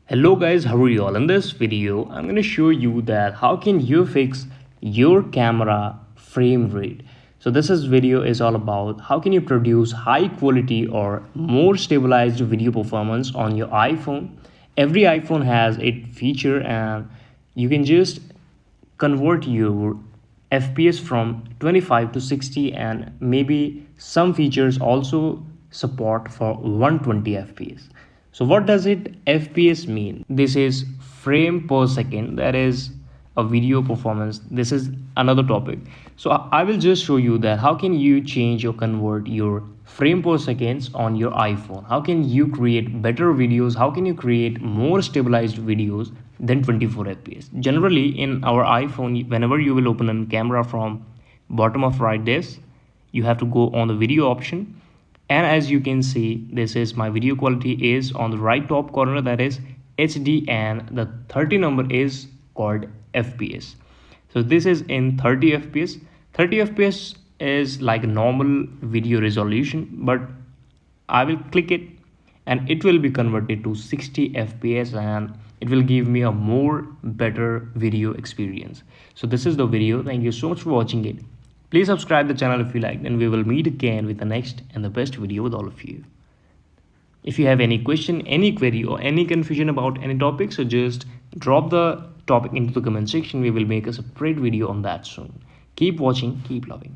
Hello guys, how are you all? In this video, I'm going to show you that how can you fix your camera frame rate. So this video is all about how can you produce high quality or more stabilized video performance on your iPhone. Every iPhone has a feature and you can just convert your FPS from 25 to 60, and maybe some features also support for 120 FPS. So what does it FPS mean? This is frame per second, that is a video performance. This is another topic. So I will just show you that how can you change or convert your frame per seconds on your iPhone. How can you create better videos? How can you create more stabilized videos than 24 fps? Generally in our iPhone, whenever you will open a camera from bottom of right this, you have to go on the video option, and as you can see, this is my video quality is on the right top corner, that is HD, and the 30 number is called FPS. So this is in 30 fps. 30 fps is like normal video resolution, but I will click it and it will be converted to 60 fps, and it will give me a more better video experience. So this is the video. Thank you so much for watching it. Please subscribe the channel if you liked, and we will meet again with the next and the best video with all of you. If you have any question, any query, or any confusion about any topic, so just drop the topic into the comment section. We will make a separate video on that soon. Keep watching, keep loving.